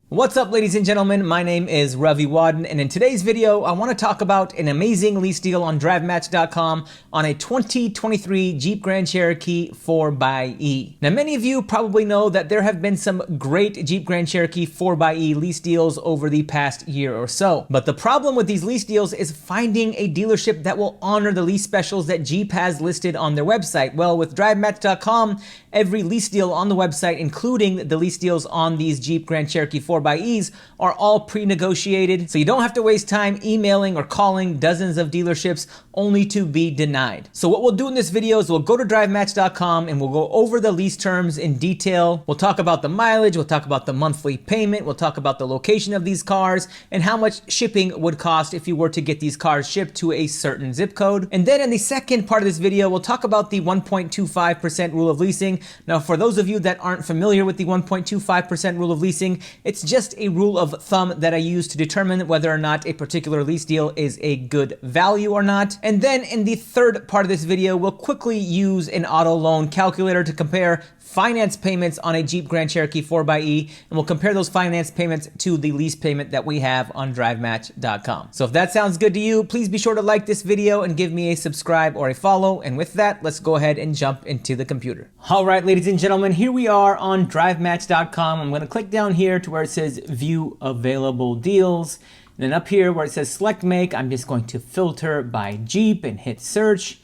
What's up, ladies and gentlemen? My name is Ravi Wadden, and in today's video, I want to talk about an amazing lease deal on DriveMatch.com on a 2023 Jeep Grand Cherokee 4xe. Now, many of you probably know that there have been some great Jeep Grand Cherokee 4xe lease deals over the past year or so. But the problem with these lease deals is finding a dealership that will honor the lease specials that Jeep has listed on their website. Well, with DriveMatch.com, every lease deal on the website, including the lease deals on these Jeep Grand Cherokee 4xe's, are all pre-negotiated, so you don't have to waste time emailing or calling dozens of dealerships only to be denied. So what we'll do in this video is we'll go to DriveMatch.com and we'll go over the lease terms in detail. We'll talk about the mileage, we'll talk about the monthly payment, we'll talk about the location of these cars, and how much shipping would cost if you were to get these cars shipped to a certain zip code. And then in the second part of this video, we'll talk about the 1.25% rule of leasing. Now, for those of you that aren't familiar with the 1.25% rule of leasing, it's just a rule of thumb that I use to determine whether or not a particular lease deal is a good value or not. And then in the third part of this video, we'll quickly use an auto loan calculator to compare finance payments on a Jeep Grand Cherokee 4xe, and we'll compare those finance payments to the lease payment that we have on DriveMatch.com. So if that sounds good to you, please be sure to like this video and give me a subscribe or a follow. And with that, let's go ahead and jump into the computer. All right, ladies and gentlemen, here we are on DriveMatch.com. I'm going to click down here to where it says View Available Deals. And then up here where it says Select Make, I'm just going to filter by Jeep and hit search.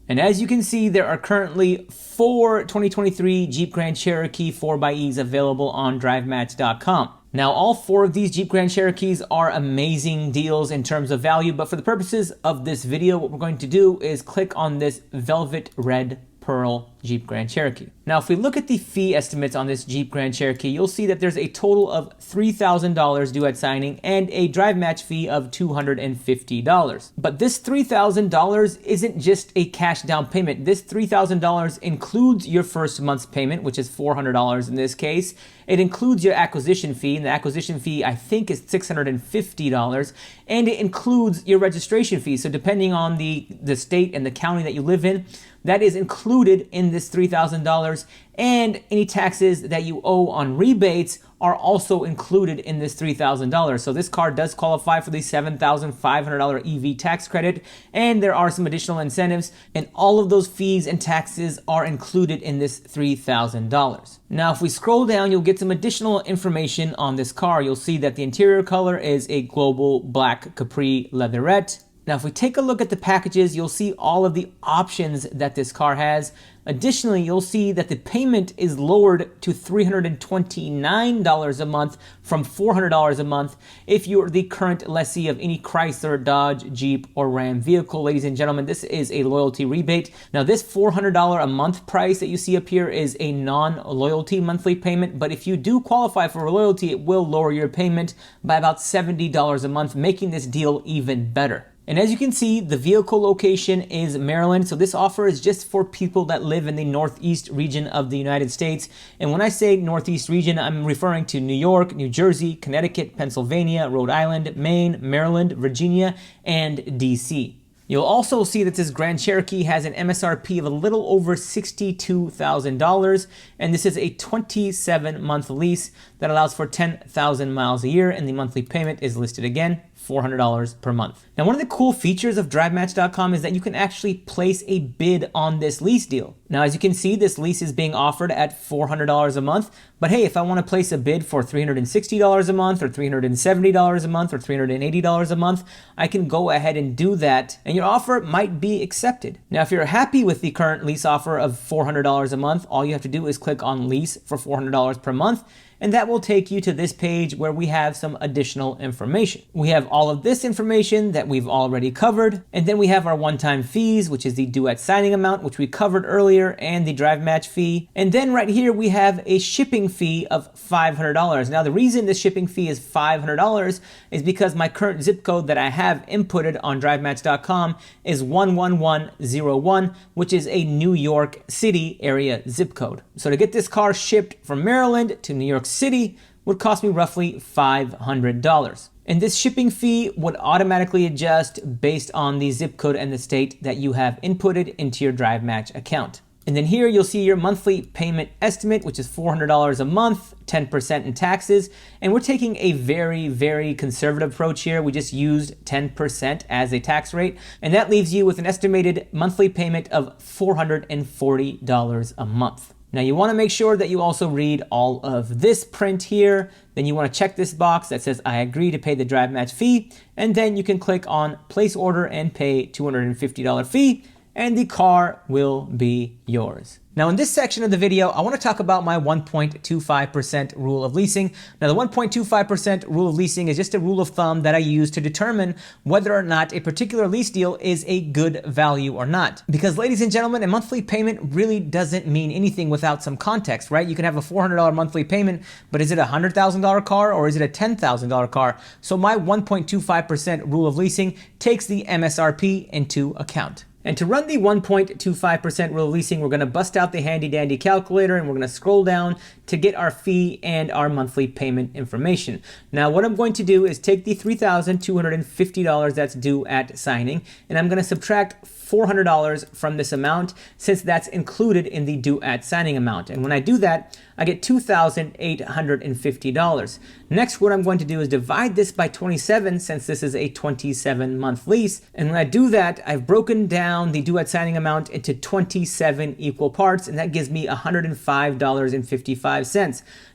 And as you can see, there are currently 4 2023 Jeep Grand Cherokee 4xe's available on DriveMatch.com. Now, all 4 of these Jeep Grand Cherokees are amazing deals in terms of value, but for the purposes of this video, what we're going to do is click on this Velvet Red Pearl Jeep Grand Cherokee. Now, if we look at the fee estimates on this Jeep Grand Cherokee, you'll see that there's a total of $3,000 due at signing and a drive match fee of $250. But this $3,000 isn't just a cash down payment. This $3,000 includes your first month's payment, which is $400 in this case. It includes your acquisition fee, and the acquisition fee I think is $650, and it includes your registration fee. So depending on the state and the county that you live in, that is included in this $3,000, and any taxes that you owe on rebates are also included in this $3,000. So this car does qualify for the $7,500 EV tax credit, and there are some additional incentives, and all of those fees and taxes are included in this $3,000. Now, if we scroll down, you'll get some additional information on this car. You'll see that the interior color is a global black capri leatherette. Now, if we take a look at the packages, you'll see all of the options that this car has. Additionally, you'll see that the payment is lowered to $329 a month from $400 a month if you're the current lessee of any Chrysler, Dodge, Jeep, or Ram vehicle. Ladies and gentlemen, this is a loyalty rebate. Now, this $400 a month price that you see up here is a non-loyalty monthly payment, but if you do qualify for loyalty, it will lower your payment by about $70 a month, making this deal even better. And as you can see, the vehicle location is Maryland. So this offer is just for people that live in the Northeast region of the United States. And when I say Northeast region, I'm referring to New York, New Jersey, Connecticut, Pennsylvania, Rhode Island, Maine, Maryland, Virginia, and DC. You'll also see that this Grand Cherokee has an MSRP of a little over $62,000, and this is a 27-month lease that allows for 10,000 miles a year, and the monthly payment is listed again, $400 per month. Now, one of the cool features of DriveMatch.com is that you can actually place a bid on this lease deal. Now, as you can see, this lease is being offered at $400 a month, but hey, if I want to place a bid for $360 a month or $370 a month or $380 a month, I can go ahead and do that, and your offer might be accepted. Now, if you're happy with the current lease offer of $400 a month, all you have to do is click on lease for $400 per month, and that will take you to this page where we have some additional information. We have all of this information that we've already covered, and then we have our one-time fees, which is the due at signing amount, which we covered earlier, and the drive match fee. And then right here we have a shipping fee of $500. Now, the reason this shipping fee is $500 is because my current zip code that I have inputted on DriveMatch.com is 11101, which is a New York City area zip code. So to get this car shipped from Maryland to New York City would cost me roughly $500. And this shipping fee would automatically adjust based on the zip code and the state that you have inputted into your DriveMatch account. And then here you'll see your monthly payment estimate, which is $400 a month, 10% in taxes. And we're taking a very, very conservative approach here. We just used 10% as a tax rate. And that leaves you with an estimated monthly payment of $440 a month. Now you want to make sure that you also read all of this print here. Then you want to check this box that says, I agree to pay the drive match fee. And then you can click on place order and pay $250 fee, and the car will be yours. Now in this section of the video, I want to talk about my 1.25% rule of leasing. Now the 1.25% rule of leasing is just a rule of thumb that I use to determine whether or not a particular lease deal is a good value or not. Because ladies and gentlemen, a monthly payment really doesn't mean anything without some context, right? You can have a $400 monthly payment, but is it a $100,000 car or is it a $10,000 car? So my 1.25% rule of leasing takes the MSRP into account. And to run the 1.25% rule of leasing, we're going to bust out the handy dandy calculator and we're going to scroll down to get our fee and our monthly payment information. Now what I'm going to do is take the $3,250 that's due at signing, and I'm going to subtract $400 from this amount since that's included in the due at signing amount. And when I do that, I get $2,850. Next, what I'm going to do is divide this by 27 since this is a 27-month lease. And when I do that, I've broken down the due at signing amount into 27 equal parts, and that gives me $105.55.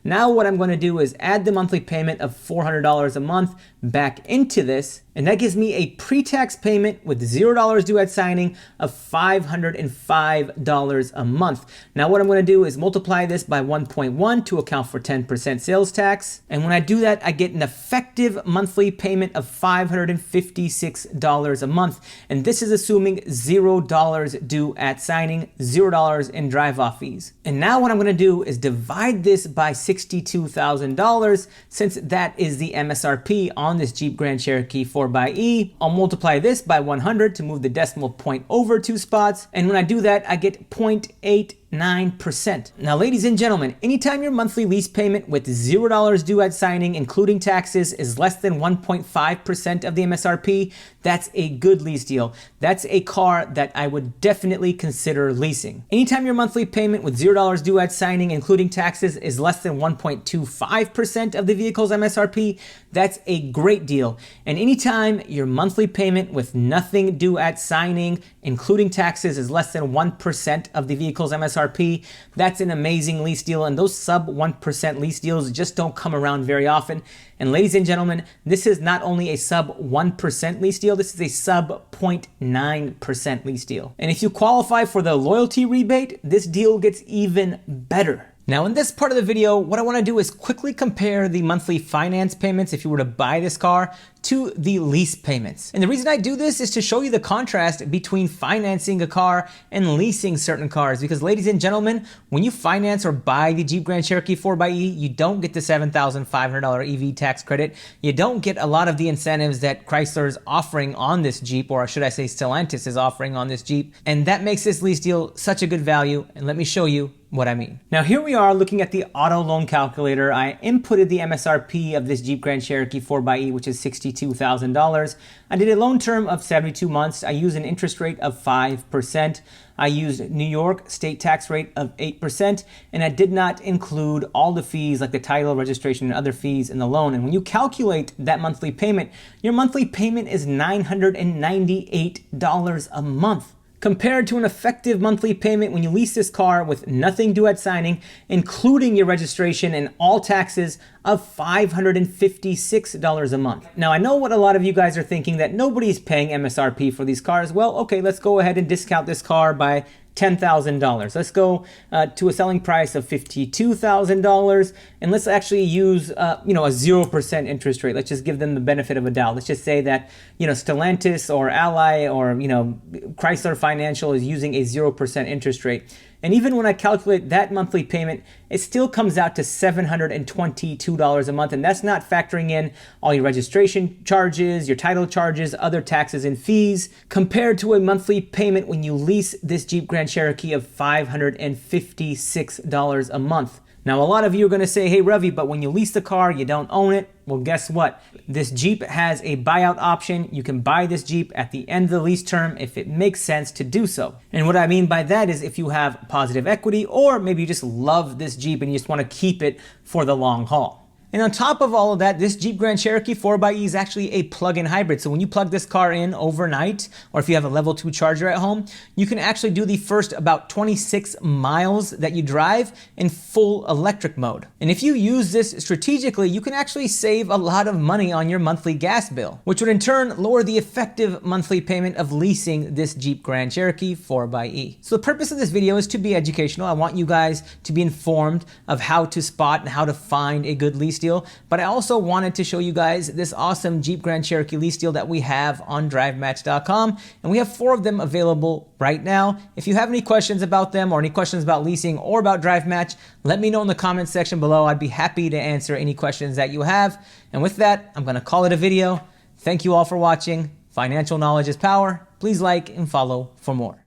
Now what I'm going to do is add the monthly payment of $400 a month back into this, and that gives me a pre-tax payment with $0 due at signing of $505 a month. Now what I'm going to do is multiply this by 1.1 to account for 10% sales tax, and when I do that, I get an effective monthly payment of $556 a month, and this is assuming $0 due at signing, $0 in drive-off fees. And now what I'm going to do is divide this by $62,000 since that is the MSRP on this Jeep Grand Cherokee 4xe. I'll multiply this by 100 to move the decimal point over 2 spots, and when I do that, I get 0.89%. Now, ladies and gentlemen, anytime your monthly lease payment with $0 due at signing, including taxes, is less than 1.5% of the MSRP, that's a good lease deal. That's a car that I would definitely consider leasing. Anytime your monthly payment with $0 due at signing, including taxes, is less than 1.25% of the vehicle's MSRP, that's a great deal. And anytime your monthly payment with nothing due at signing, including taxes, is less than 1% of the vehicle's MSRP, that's an amazing lease deal. And those sub 1% lease deals just don't come around very often. And ladies and gentlemen, this is not only a sub 1% lease deal, this is a sub 0.9% lease deal. And if you qualify for the loyalty rebate, this deal gets even better. Now in this part of the video, what I want to do is quickly compare the monthly finance payments if you were to buy this car to the lease payments. And the reason I do this is to show you the contrast between financing a car and leasing certain cars. Because ladies and gentlemen, when you finance or buy the Jeep Grand Cherokee 4xe, you don't get the $7,500 EV tax credit. You don't get a lot of the incentives that Chrysler is offering on this Jeep, or should I say Stellantis is offering on this Jeep. And that makes this lease deal such a good value. And let me show you what I mean. Now here we are looking at the auto loan calculator. I inputted the MSRP of this Jeep Grand Cherokee 4xe, which is $62,000. I did a loan term of 72 months. I used an interest rate of 5%. I used New York state tax rate of 8%, and I did not include all the fees like the title, registration, and other fees in the loan. And when you calculate that monthly payment, your monthly payment is $998 a month, compared to an effective monthly payment when you lease this car with nothing due at signing, including your registration and all taxes, of $556 a month. Now I know what a lot of you guys are thinking, that nobody's paying MSRP for these cars. Well, okay, let's go ahead and discount this car by $10,000. Let's go to a selling price of $52,000, and let's actually use a 0% interest rate. Let's just give them the benefit of a doubt. Let's just say that Stellantis or Ally or Chrysler Financial is using a 0% interest rate. And even when I calculate that monthly payment, it still comes out to $722 a month. And that's not factoring in all your registration charges, your title charges, other taxes and fees, compared to a monthly payment when you lease this Jeep Grand Cherokee of $556 a month. Now, a lot of you are going to say, hey, Ravi, but when you lease the car, you don't own it. Well, guess what? This Jeep has a buyout option. You can buy this Jeep at the end of the lease term if it makes sense to do so. And what I mean by that is if you have positive equity, or maybe you just love this Jeep and you just want to keep it for the long haul. And on top of all of that, this Jeep Grand Cherokee 4xe is actually a plug-in hybrid. So when you plug this car in overnight, or if you have a level 2 charger at home, you can actually do the first about 26 miles that you drive in full electric mode. And if you use this strategically, you can actually save a lot of money on your monthly gas bill, which would in turn lower the effective monthly payment of leasing this Jeep Grand Cherokee 4xe. So the purpose of this video is to be educational. I want you guys to be informed of how to spot and how to find a good lease deal, but I also wanted to show you guys this awesome Jeep Grand Cherokee lease deal that we have on DriveMatch.com, and we have 4 of them available right now. If you have any questions about them or any questions about leasing or about DriveMatch, let me know in the comments section below. I'd be happy to answer any questions that you have. And with that, I'm going to call it a video. Thank you all for watching. Financial knowledge is power. Please like and follow for more.